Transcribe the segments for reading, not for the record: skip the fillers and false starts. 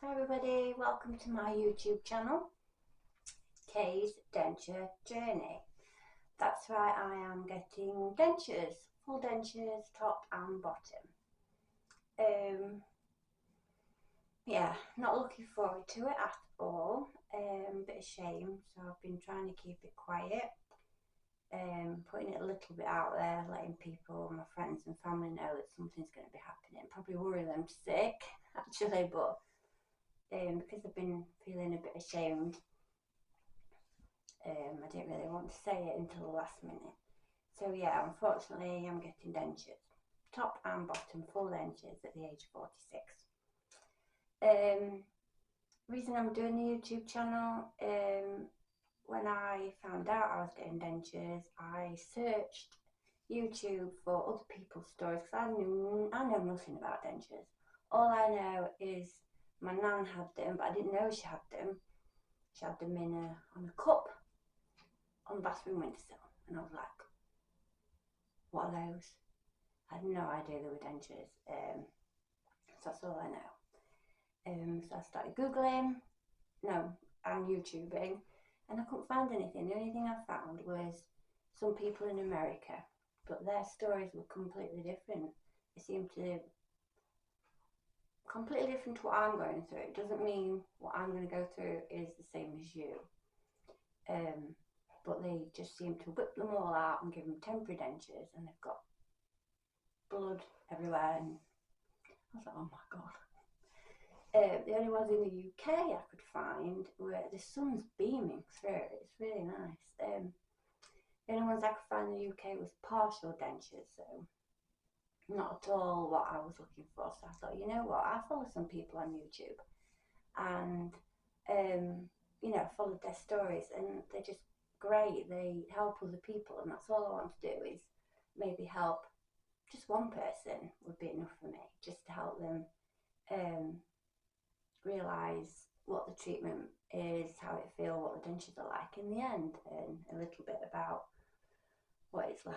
Hi everybody, welcome to my YouTube channel, Kay's Denture Journey. That's right, I am getting dentures, full dentures, top and bottom. Yeah, not looking forward to it at all. Bit of shame, so I've been trying to keep it quiet. Putting it a little bit out there, letting people, my friends and family know that something's going to be happening. Probably worry them sick, actually, but because I've been feeling a bit ashamed, I didn't really want to say it until the last minute. So yeah, unfortunately I'm getting dentures, top and bottom, full dentures at the age of 46. Reason I'm doing the YouTube channel, when I found out I was getting dentures, I searched YouTube for other people's stories because I know nothing about dentures. All I know is my nan had them, but I didn't know she had them. She had them on a cup on the bathroom windowsill, and I was like, what are those? I had no idea they were dentures. So that's all I know. So I started Googling, and YouTubing, and I couldn't find anything. The only thing I found was some people in America, but their stories were completely different. They seemed to completely different to what I'm going through. It doesn't mean what I'm going to go through is the same as you. But they just seem to whip them all out and give them temporary dentures, and they've got blood everywhere. And I was like, oh my god. The only ones in the UK I could find were the sun's beaming through. It's really nice. The only ones I could find in the UK was partial dentures, so not at all what I was looking for. So I thought, you know what, I follow some people on YouTube and followed their stories, and they're just great. They help other people, and that's all I want to do, is maybe help just one person would be enough for me, just to help them realise what the treatment is, how it feels, what the dentures are like in the end, and a little bit about what it's like.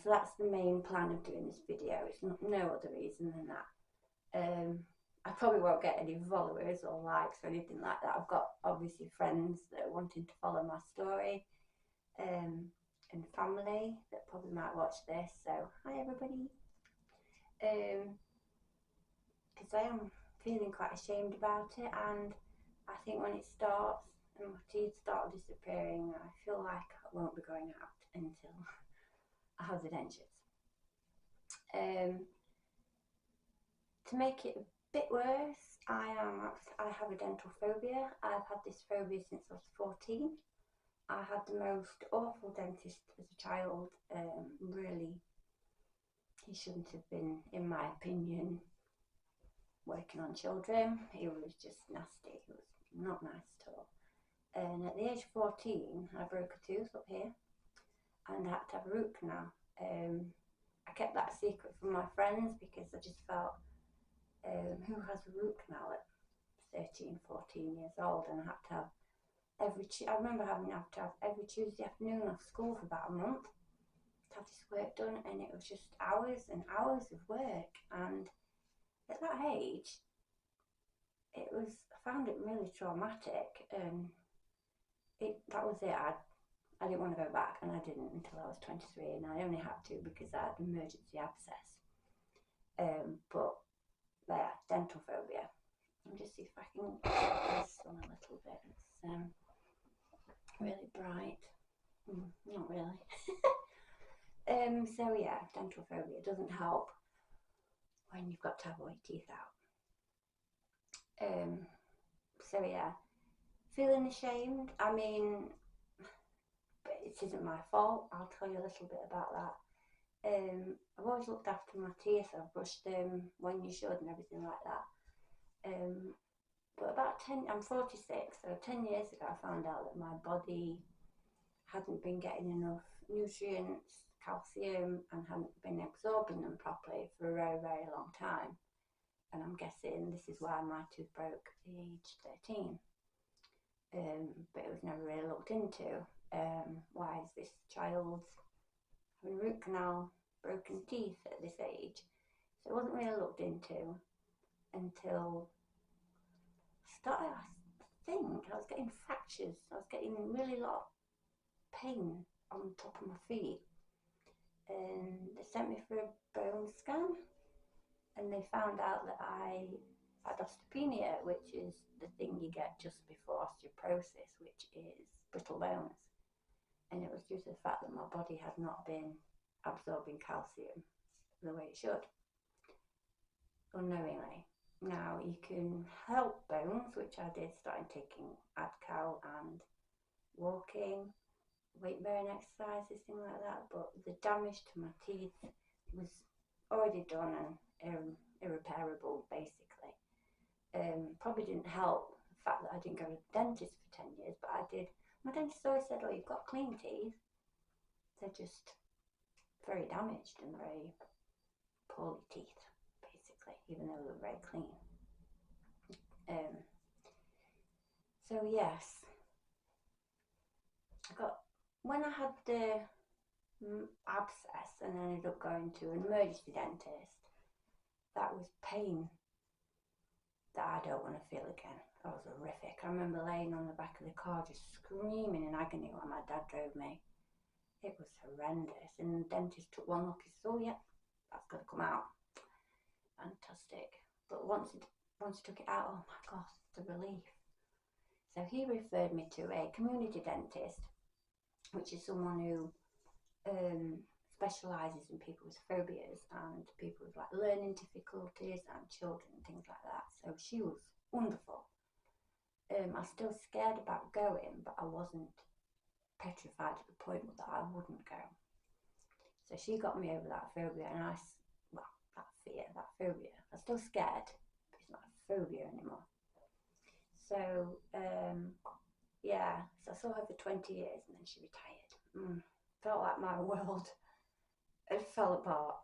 So that's the main plan of doing this video. It's no other reason than that. I probably won't get any followers or likes or anything like that. I've got obviously friends that are wanting to follow my story, and family that probably might watch this. So hi everybody. Because I am feeling quite ashamed about it, and I think when it starts and my teeth start disappearing, I feel like I won't be going out until I have the dentures. To make it a bit worse, I have a dental phobia. I've had this phobia since I was 14. I had the most awful dentist as a child. Really, he shouldn't have been, in my opinion, working on children. He was just nasty. He was not nice at all. And at the age of 14, I broke a tooth up here, and I had to have a root canal. I kept that secret from my friends because I just felt, who has a root canal at 13, 14 years old? And I had to have I remember having to have every Tuesday afternoon off school for about a month to have this work done, and it was just hours and hours of work. And at that age, I found it really traumatic, and that was it. I didn't want to go back, and I didn't until I was 23, and I only had to because I had an emergency abscess. But yeah, dental phobia. I'll just see if I can get this on a little bit. It's really bright. Not really. So yeah, dental phobia doesn't help when you've got to have all your teeth out. So yeah, feeling ashamed. I mean, but it isn't my fault. I'll tell you a little bit about that. I've always looked after my teeth. I've brushed them when you should and everything like that. But I'm 46, so 10 years ago I found out that my body hadn't been getting enough nutrients, calcium, and hadn't been absorbing them properly for a very, very long time. And I'm guessing this is why my tooth broke at the age 13. But it was never really looked into. Why is this child having a root canal, broken teeth at this age? So it wasn't really looked into until I think I was getting fractures. I was getting really lot of pain on the top of my feet. And they sent me for a bone scan, and they found out that I had osteopenia, which is the thing you get just before osteoporosis, which is brittle bones. And it was due to the fact that my body had not been absorbing calcium the way it should, unknowingly. Now you can help bones, which I did, starting taking Adcal and walking, weight bearing exercises, things like that. But the damage to my teeth was already done and irreparable, basically. Probably didn't help the fact that I didn't go to the dentist for 10 years, but I did. My dentist always said, "Oh, you've got clean teeth. They're just very damaged and very poorly teeth, basically, even though they're very clean." So yes, when I had the abscess and ended up going to an emergency dentist, that was pain that I don't want to feel again. That was horrific. I remember laying on the back of the car just screaming in agony while my dad drove me. It was horrendous. And the dentist took one look and said, "Oh yeah, that's going to come out." Fantastic. But once he took it out, oh my gosh, the relief. So he referred me to a community dentist, which is someone who specialises in people with phobias and people with like learning difficulties and children and things like that. So she was wonderful. I was still scared about going, but I wasn't petrified to the point that I wouldn't go. So she got me over that phobia, and that fear, that phobia. I'm still scared, but it's not a phobia anymore. So yeah, so I saw her for 20 years and then she retired. Felt like my world had fell apart.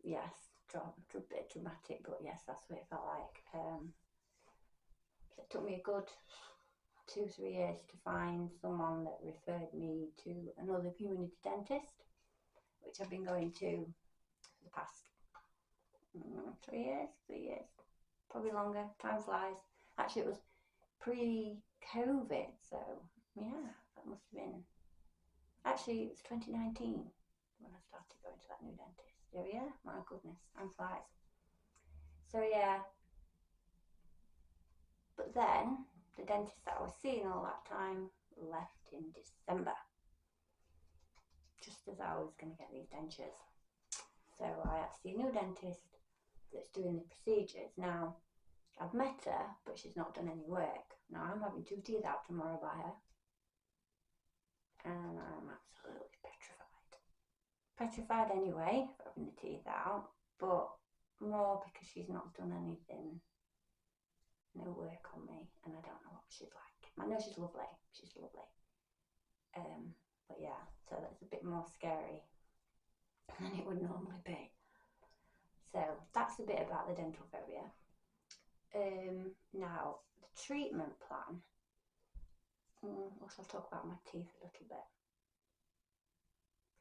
Yes, a bit dramatic, but yes, that's what it felt like. So it took me a good 2-3 years to find someone that referred me to another community dentist, which I've been going to for the past 3 years, probably longer. Time flies. Actually, it was pre-COVID, so yeah, that must have been. Actually, it was 2019 when I started going to that new dentist. So yeah, my goodness, time flies. So yeah, but then the dentist that I was seeing all that time left in December, just as I was going to get these dentures. So I had to see a new dentist that's doing the procedures. Now, I've met her, but she's not done any work. Now, I'm having 2 teeth out tomorrow by her, and I'm absolutely petrified. Petrified anyway, for having the teeth out, but more because she's not done anything, no work on me, and I don't know what she's like. I know she's lovely, but yeah, so that's a bit more scary than it would normally be. So that's a bit about the dental phobia. Now, the treatment plan. I'll talk about my teeth a little bit.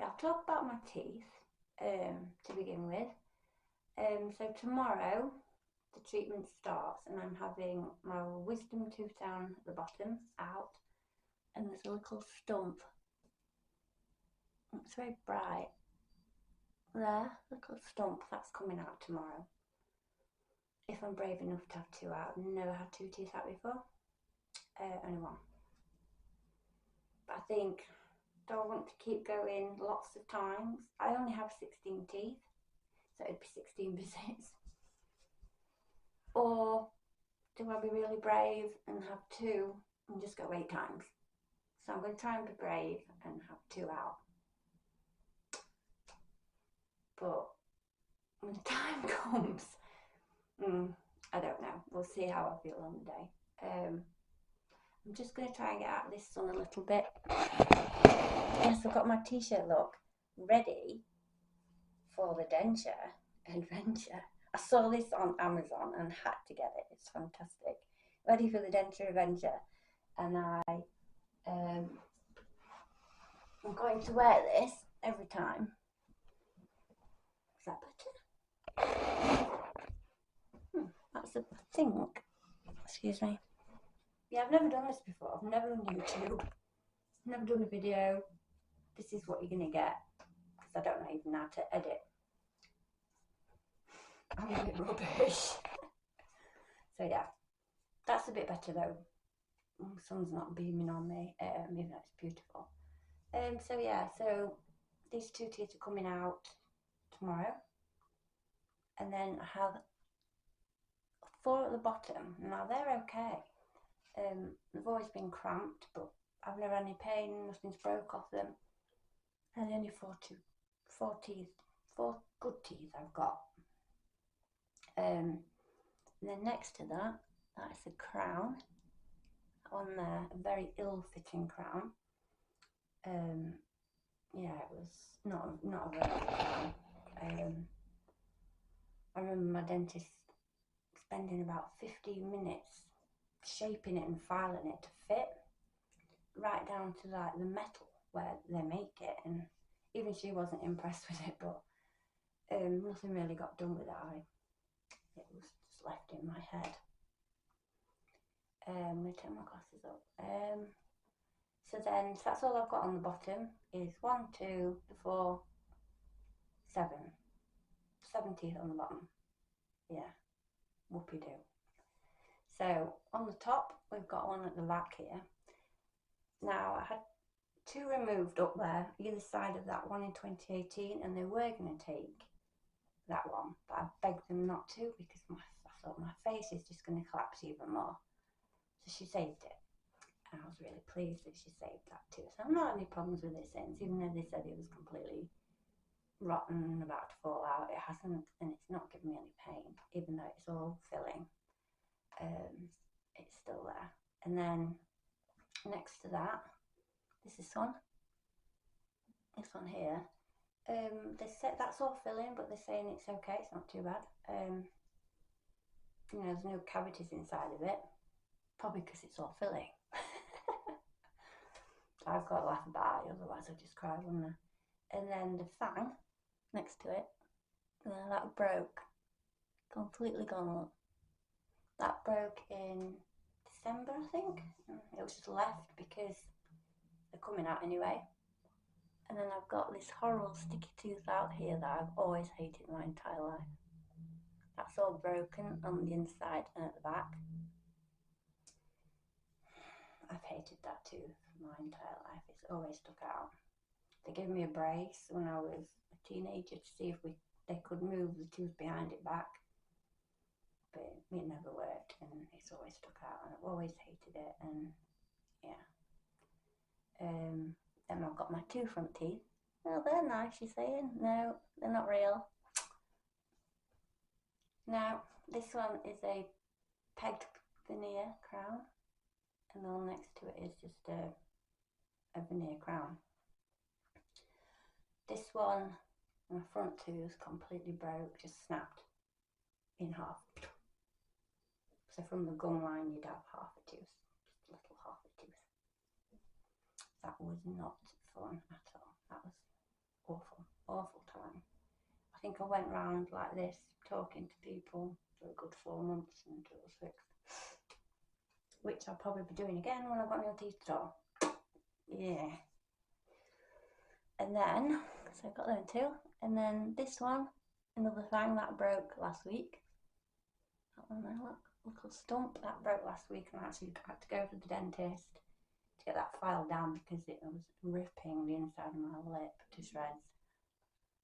I'll talk about my teeth to begin with. So tomorrow the treatment starts, and I'm having my wisdom tooth down at the bottom out, and there's a little stump. It's very bright. There, little stump, that's coming out tomorrow. If I'm brave enough to have 2 out. I've never had 2 teeth out before. Only 1. But I think, do I want to keep going lots of times? I only have 16 teeth, so it'd be 16 visits. Or do I be really brave and have 2 and just go 8 times? So I'm going to try and be brave and have 2 out. But when the time comes, I don't know. We'll see how I feel on the day. I'm just going to try and get out of this sun a little bit. Yes, I've got my t-shirt look ready for the denture adventure. I saw this on Amazon and had to get it. It's fantastic. Ready for the denture adventure. And I'm going to wear this every time. Is that better? That's a think. Excuse me. Yeah, I've never done this before. I've never done YouTube. I've never done a video. This is what you're going to get. Because I don't know even how to edit. I'm a bit rubbish. So yeah, that's a bit better though. The sun's not beaming on me, even though it's beautiful. So yeah, so these 2 teeth are coming out tomorrow. And then I have 4 at the bottom. Now they're okay. They've always been cramped, but I've never had any pain, nothing's broke off them. And only 4 good teeth I've got. And then next to that, that's a crown on there, a very ill-fitting crown. Yeah, it was not a very good crown. I remember my dentist spending about 15 minutes shaping it and filing it to fit, right down to like the metal where they make it, and even she wasn't impressed with it, but nothing really got done with it. It was just left in my head. I'm going to take my glasses up. So that's all I've got on the bottom is 1, 2, 4, 7. 7 teeth on the bottom. Yeah, whoopie-doo. So on the top, we've got one at the back here. Now, I had 2 removed up there, either side of that one in 2018, and they were going to take that one, but I begged them not to because I thought my face is just going to collapse even more. So she saved it. And I was really pleased that she saved that too. So I've not had any problems with it since, even though they said it was completely rotten and about to fall out. It hasn't, and it's not given me any pain, even though it's all filling. It's still there. And then next to that, this one here. They said that's all filling, but they're saying it's okay, it's not too bad. You know, there's no cavities inside of it, probably because it's all filling. I've got to laugh about it, otherwise I'd just cry, wouldn't I? And then the fang next to it, that broke, completely gone up. That broke in December, I think. It was just left because they're coming out anyway. And then I've got this horrible sticky tooth out here that I've always hated my entire life. That's all broken on the inside and at the back. I've hated that tooth my entire life. It's always stuck out. They gave me a brace when I was a teenager to see if they could move the tooth behind it back. But it never worked, and it's always stuck out, and I've always hated it, and yeah. Then I've got my 2 front teeth. Oh, they're nice, you're saying? No, they're not real. Now, this one is a pegged veneer crown, and the one next to it is just a veneer crown. This one, my front tooth completely broke, just snapped in half. So from the gum line, you'd have half a tooth, just a little half a tooth. That was not fun at all. That was awful, awful time. I think I went round like this, talking to people for a good 4 months until it was fixed. Which I'll probably be doing again when I've got no teeth at all. Yeah. And then, so I've got them 2. And then this one, another thing that broke last week. That one there, look. Little stump that broke last week, and I actually had to go to the dentist to get that filed down because it was ripping the inside of my lip to shreds.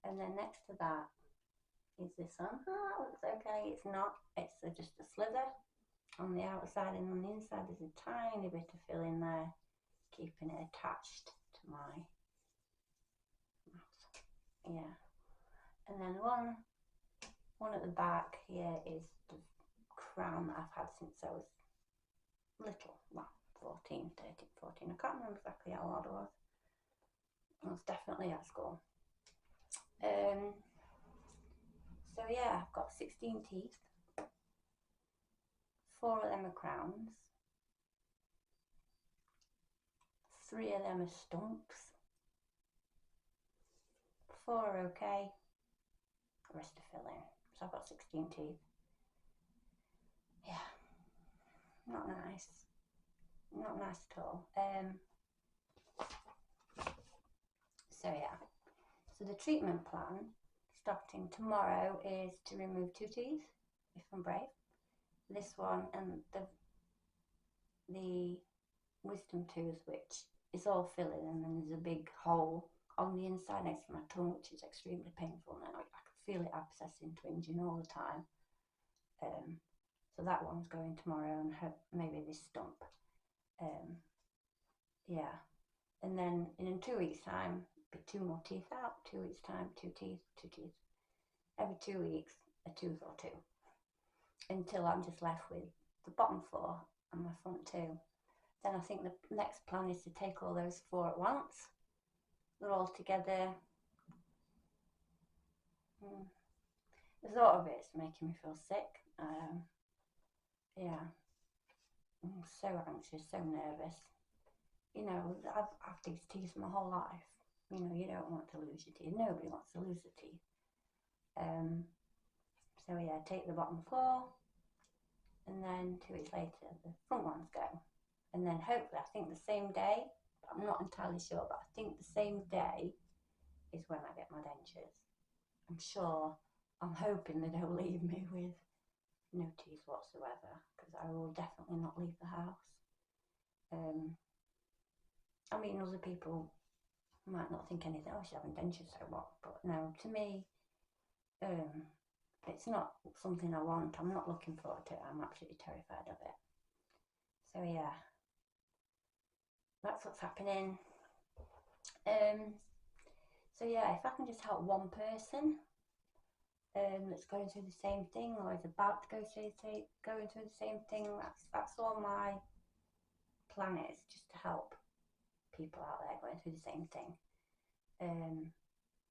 And then next to that is this one. Oh, that looks okay. It's not. It's just a slither on the outside, and on the inside there's a tiny bit of filling there, keeping it attached to my mouth. Yeah. And then one at the back here is the crown that I've had since I was little, well, 13, 14, I can't remember exactly how old I was. I was definitely at school. So yeah, I've got 16 teeth, 4 of them are crowns, 3 of them are stumps, 4 are okay, the rest are filling. So I've got 16 teeth. Yeah, not nice. Not nice at all. So yeah. So the treatment plan starting tomorrow is to remove 2 teeth, if I'm brave. This one and the wisdom tooth, which is all filling, and then there's a big hole on the inside next to my tongue, which is extremely painful now. I can feel it abscessing, twinging all the time. So that one's going tomorrow, and maybe this stump. Yeah, and then in 2 weeks' time, put 2 more teeth out. 2 weeks' time, 2 teeth, 2 teeth. Every 2 weeks, a tooth or 2, until I'm just left with the bottom 4 and my front 2. Then I think the next plan is to take all those 4 at once. They're all together. The thought of it's making me feel sick. Yeah, I'm so anxious, so nervous. You know, I've had these teeth my whole life. You know, you don't want to lose your teeth. Nobody wants to lose their teeth. So yeah, take the bottom 4, and then 2 weeks later, the front ones go. And then hopefully, I think the same day, but I'm not entirely sure, but I think the same day is when I get my dentures. I'm hoping they don't leave me with no teeth whatsoever, because I will definitely not leave the house. I mean, other people might not think anything, oh, she's having dentures, so what? But no, to me, it's not something I want. I'm not looking forward to it. I'm absolutely terrified of it. So yeah, that's what's happening. So yeah, if I can just help one person that's going through the same thing, or is about to going through the same thing, that's all my plan is, just to help people out there going through the same thing. And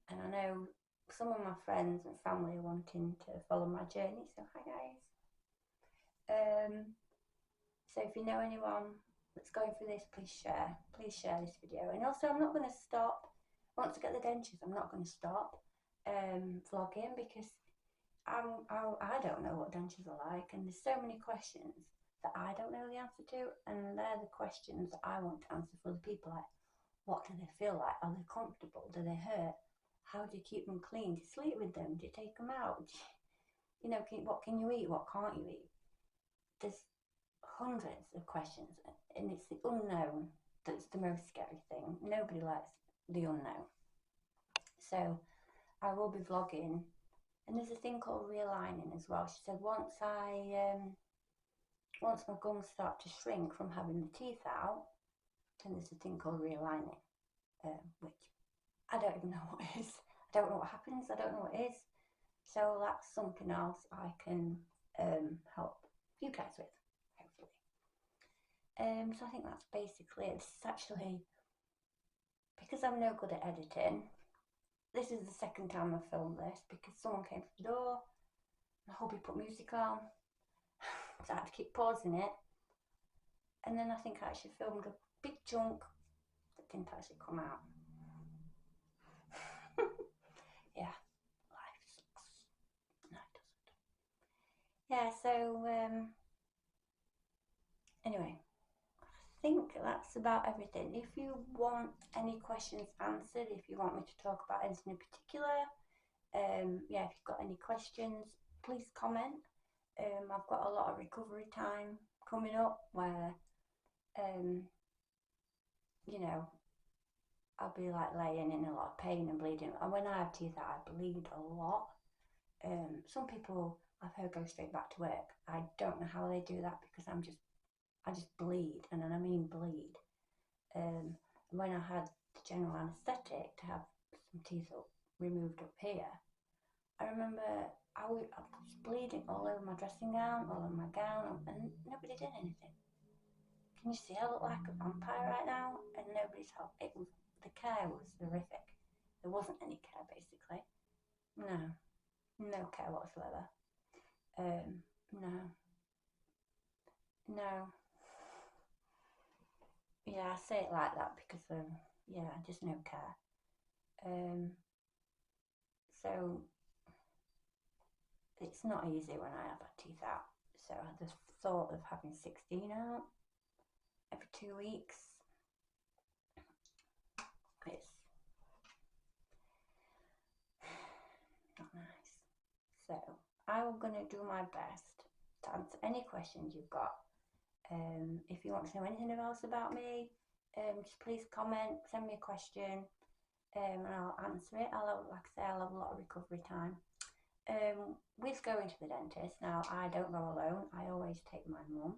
I know some of my friends and family are wanting to follow my journey, so hi guys. So if you know anyone that's going through this, please share this video. And also, I'm not going to stop once I get the dentures. I'm not going to stop vlogging, because I don't know what dentures are like, and there's so many questions that I don't know the answer to, and they're the questions that I want to answer for the people. Like, what do they feel like? Are they comfortable? Do they hurt? How do you keep them clean? Do you sleep with them? Do you take them out? You know, what can you eat? What can't you eat? There's hundreds of questions, and it's the unknown that's the most scary thing. Nobody likes the unknown. So I will be vlogging, and there's a thing called realigning as well. She said once my gums start to shrink from having the teeth out, then there's a thing called realigning, which I don't even know what it is. I don't know what happens. I don't know what it is. So that's something else I can help you guys with, hopefully. So I think that's basically it. This is actually, because I'm no good at editing, this is the second time I've filmed this, because someone came to the door, and I hope he put music on, so I had to keep pausing it, and then I think I actually filmed a big chunk that didn't actually come out. Yeah, life sucks. No, it doesn't. Yeah, so anyway, I think that's about everything. If you want any questions answered, if you want me to talk about anything in particular, yeah, if you've got any questions, please comment. I've got a lot of recovery time coming up where, you know, I'll be like laying in a lot of pain and bleeding. And when I have teeth out, I bleed a lot. Some people I've heard go straight back to work. I don't know how they do that, because I just bleed, and then I mean bleed. When I had the general anaesthetic to have some teeth removed up here, I remember I was bleeding all over my dressing gown, all over my gown, and nobody did anything. Can you see I look like a vampire right now? And nobody's helped. The care was horrific. There wasn't any care, basically. No care whatsoever. No. Yeah, I say it like that because yeah, just no care. So it's not easy when I have my teeth out. So the thought of having 16 out every 2 weeks, it's not nice. So I'm going to do my best to answer any questions you've got. If you want to know anything else about me, just please comment, send me a question, and I'll answer it. Like I say, I'll have a lot of recovery time. With going to the dentist, now I don't go alone. I always take my mum.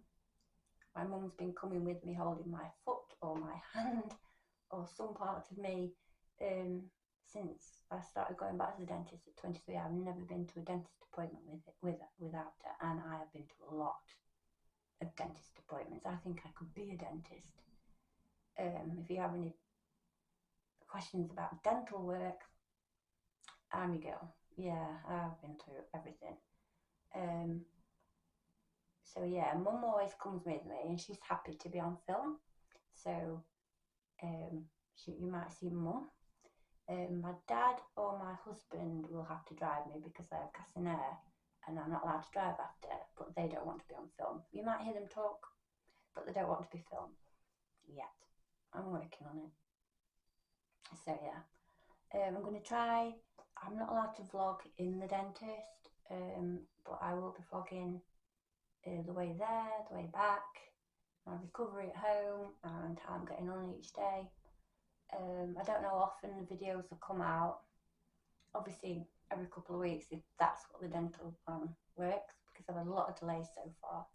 My mum's been coming with me, holding my foot or my hand or some part of me since I started going back to the dentist at 23. I've never been to a dentist appointment without her, and I have been to a lot of dentist appointments. I think I could be a dentist. If you have any questions about dental work, I'm your girl. Yeah, I've been through everything. So yeah, mum always comes with me, and she's happy to be on film. So you might see mum. My dad or my husband will have to drive me because I have Castaner and I'm not allowed to drive after, but they don't want to be on film. You might hear them talk, but they don't want to be filmed yet. I'm working on it. So yeah, I'm going to try. I'm not allowed to vlog in the dentist, but I will be vlogging the way there, the way back, my recovery at home, and how I'm getting on each day. I don't know how often the videos will come out. Obviously, every couple of weeks, if that's what the dental plan works, because I've had a lot of delays so far.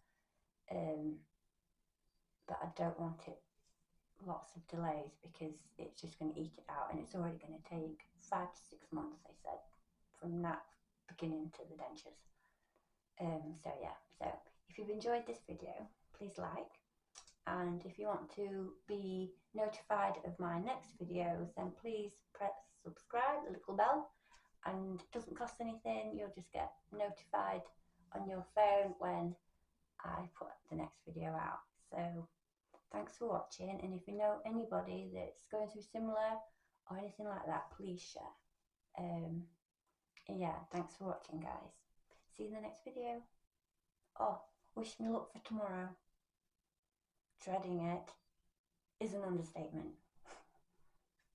But I don't want it lots of delays because it's just going to eke it out, and it's already going to take 5 to 6 months, they said, from that beginning to the dentures. So yeah, so if you've enjoyed this video, please like, and if you want to be notified of my next videos, then please press subscribe, the little bell, and it doesn't cost anything. You'll just get notified on your phone when I put the next video out. So thanks for watching, and if you know anybody that's going through similar or anything like that, please share. Yeah, thanks for watching, guys. See you in the next video. Oh, wish me luck for tomorrow. Dreading it is an understatement.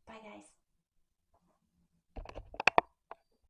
Bye, guys.